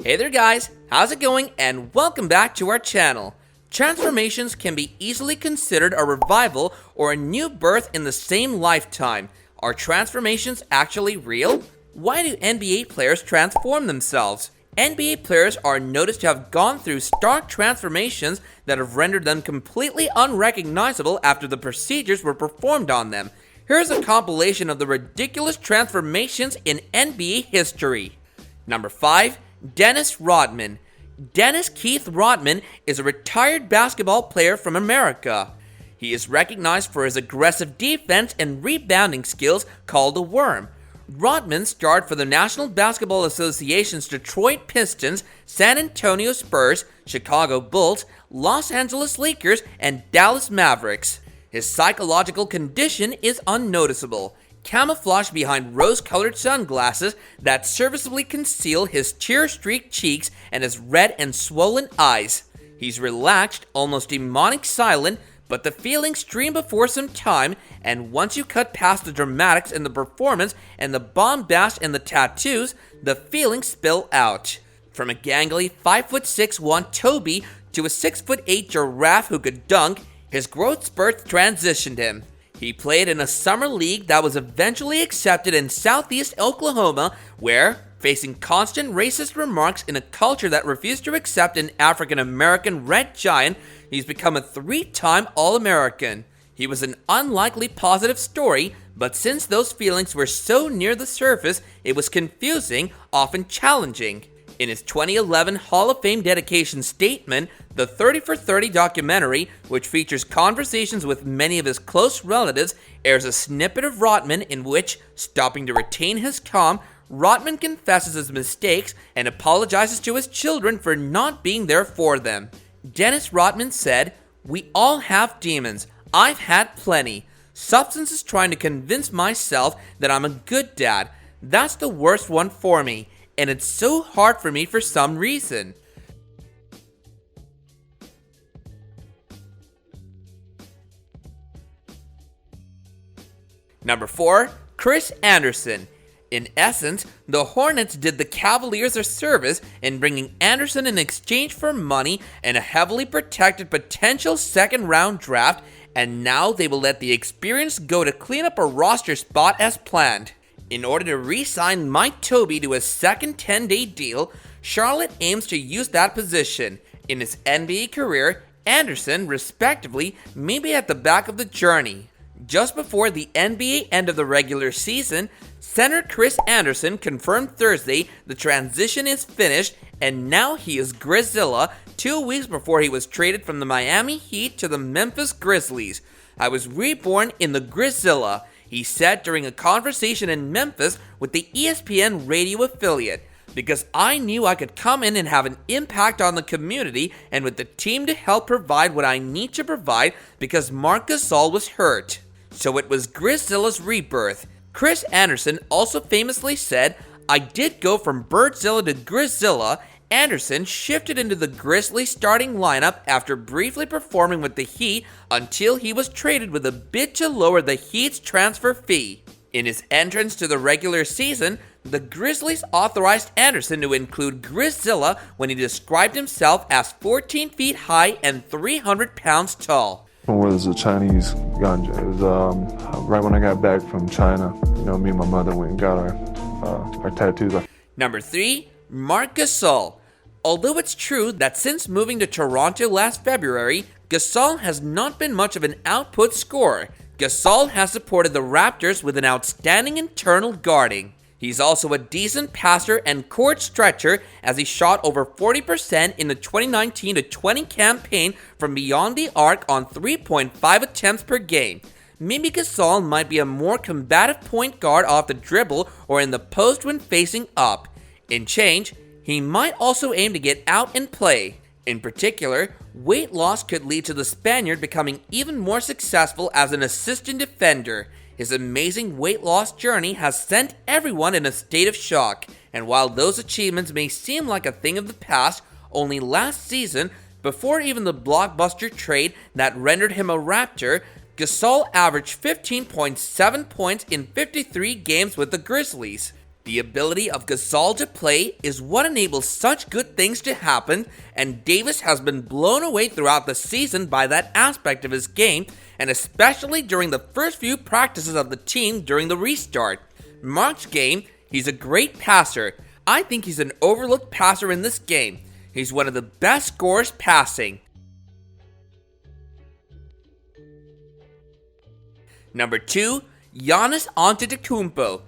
Hey there guys, how's it going and welcome back to our channel. Transformations can be easily considered a revival or a new birth in the same lifetime. Are transformations actually real? Why do NBA players transform themselves? NBA players are noticed to have gone through stark transformations that have rendered them completely unrecognizable after the procedures were performed on them. Here's a compilation of the ridiculous transformations in NBA history. Number 5. Dennis Rodman. Dennis Keith Rodman is a retired basketball player from America. He is recognized for his aggressive defense and rebounding skills called a worm. Rodman starred for the National Basketball Association's Detroit Pistons, San Antonio Spurs, Chicago Bulls, Los Angeles Lakers, and Dallas Mavericks. His psychological condition is unnoticeable, camouflaged behind rose-colored sunglasses that serviceably conceal his tear-streaked cheeks and his red and swollen eyes. He's relaxed, almost demonic silent, but the feelings stream before some time, and once you cut past the dramatics in the performance and the bombast and the tattoos, the feelings spill out. From a gangly 5'6" Toby to a 6'8" giraffe who could dunk, his growth spurts transitioned him. He played in a summer league that was eventually accepted in southeast Oklahoma, where, facing constant racist remarks in a culture that refused to accept an African-American red giant, he's become a 3-time All-American. He was an unlikely positive story, but since those feelings were so near the surface, it was confusing, often challenging. In his 2011 Hall of Fame dedication statement, the 30 for 30 documentary, which features conversations with many of his close relatives, airs a snippet of Rodman in which, stopping to retain his calm, Rodman confesses his mistakes and apologizes to his children for not being there for them. Dennis Rodman said, "We all have demons. I've had plenty. Substance is trying to convince myself that I'm a good dad. That's the worst one for me. And it's so hard for me for some reason." Number 4. Chris Andersen. In essence, the Hornets did the Cavaliers a service in bringing Andersen in exchange for money and a heavily protected potential second-round draft, and now they will let the experienced go to clean up a roster spot as planned. In order to re-sign Mike Toby to a second 10-day deal, Charlotte aims to use that position. In his NBA career, Andersen, respectively, may be at the back of the journey. Just before the NBA end of the regular season, center Chris Andersen confirmed Thursday the transition is finished, and now he is Grizzilla 2 weeks before he was traded from the Miami Heat to the Memphis Grizzlies. "I was reborn in the Grizzilla," he said during a conversation in Memphis with the ESPN radio affiliate, "because I knew I could come in and have an impact on the community and with the team to help provide what I need to provide because Marc Gasol was hurt." So it was Grizzilla's rebirth. Chris Andersen also famously said, "I did go from Birdzilla to Grizzilla." Andersen shifted into the Grizzlies starting lineup after briefly performing with the Heat until he was traded with a bid to lower the Heat's transfer fee. In his entrance to the regular season, the Grizzlies authorized Andersen to include Grizzilla when he described himself as 14 feet high and 300 pounds tall. It was a Chinese ganja. It was right when I got back from China. Me and my mother went and got our tattoos. Number 3. Marc Gasol. Although it's true that since moving to Toronto last February, Gasol has not been much of an output scorer, Gasol has supported the Raptors with an outstanding internal guarding. He's also a decent passer and court stretcher as he shot over 40% in the 2019-20 campaign from beyond the arc on 3.5 attempts per game. Maybe Gasol might be a more combative point guard off the dribble or in the post when facing up. In change, he might also aim to get out and play. In particular, weight loss could lead to the Spaniard becoming even more successful as an assistant defender. His amazing weight loss journey has sent everyone in a state of shock, and while those achievements may seem like a thing of the past, only last season, before even the blockbuster trade that rendered him a Raptor, Gasol averaged 15.7 points in 53 games with the Grizzlies. The ability of Gasol to play is what enables such good things to happen, and Davis has been blown away throughout the season by that aspect of his game, and especially during the first few practices of the team during the restart. Mark's game, he's a great passer. I think he's an overlooked passer in this game. He's one of the best scorers passing. Number 2, Giannis Antetokounmpo.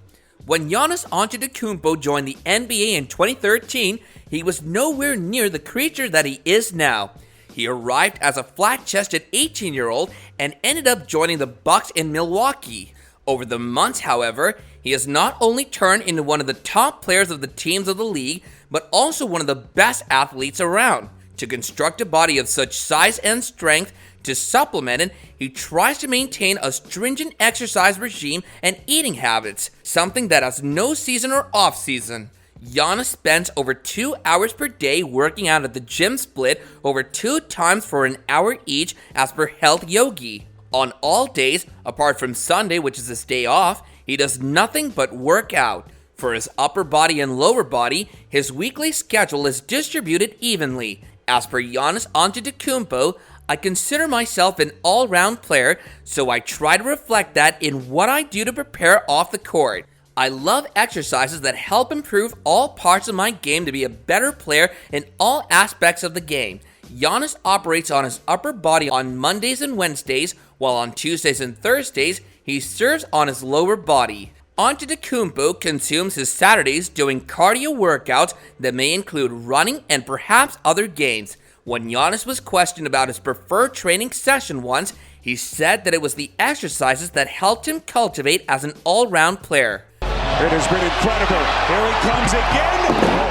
When Giannis Antetokounmpo joined the NBA in 2013, he was nowhere near the creature that he is now. He arrived as a flat-chested 18-year-old and ended up joining the Bucks in Milwaukee. Over the months, however, he has not only turned into one of the top players of the teams of the league, but also one of the best athletes around. To construct a body of such size and strength, to supplement it, he tries to maintain a stringent exercise regime and eating habits, something that has no season or off-season. Giannis spends over 2 hours per day working out at the gym, split over 2 times for an hour each as per Health Yogi. On all days, apart from Sunday, which is his day off, he does nothing but work out. For his upper body and lower body, his weekly schedule is distributed evenly. As per Giannis Antetokounmpo, I consider myself an all-round player, so I try to reflect that in what I do to prepare off the court. I love exercises that help improve all parts of my game to be a better player in all aspects of the game. Giannis operates on his upper body on Mondays and Wednesdays, while on Tuesdays and Thursdays, he serves on his lower body. Antetokounmpo consumes his Saturdays doing cardio workouts that may include running and perhaps other games. When Giannis was questioned about his preferred training session once, he said that it was the exercises that helped him cultivate as an all-round player. It has been incredible. Here he comes again. Oh,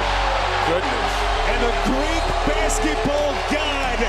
goodness. And the Greek basketball god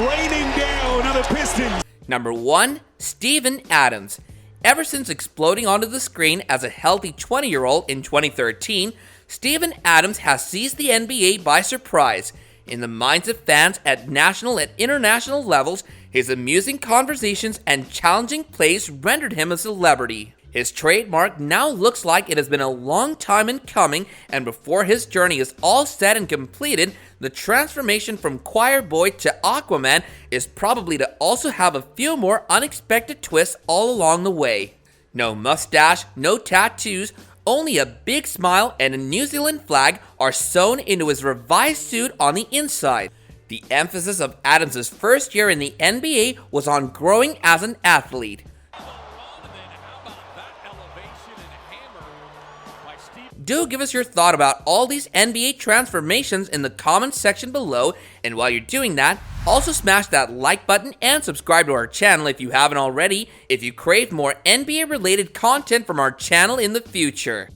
raining down on the Pistons. Number 1, Steven Adams. Ever since exploding onto the screen as a healthy 20-year-old in 2013, Steven Adams has seized the NBA by surprise. In the minds of fans at national and international levels, his amusing conversations and challenging plays rendered him a celebrity. His trademark now looks like it has been a long time in coming, and before his journey is all said and completed, the transformation from choir boy to Aquaman is probably to also have a few more unexpected twists all along the way. No mustache, no tattoos, only a big smile and a New Zealand flag are sewn into his revised suit on the inside. The emphasis of Adams' first year in the NBA was on growing as an athlete. Do give us your thought about all these NBA transformations in the comments section below, and while you're doing that, also smash that like button and subscribe to our channel if you haven't already, if you crave more NBA related content from our channel in the future.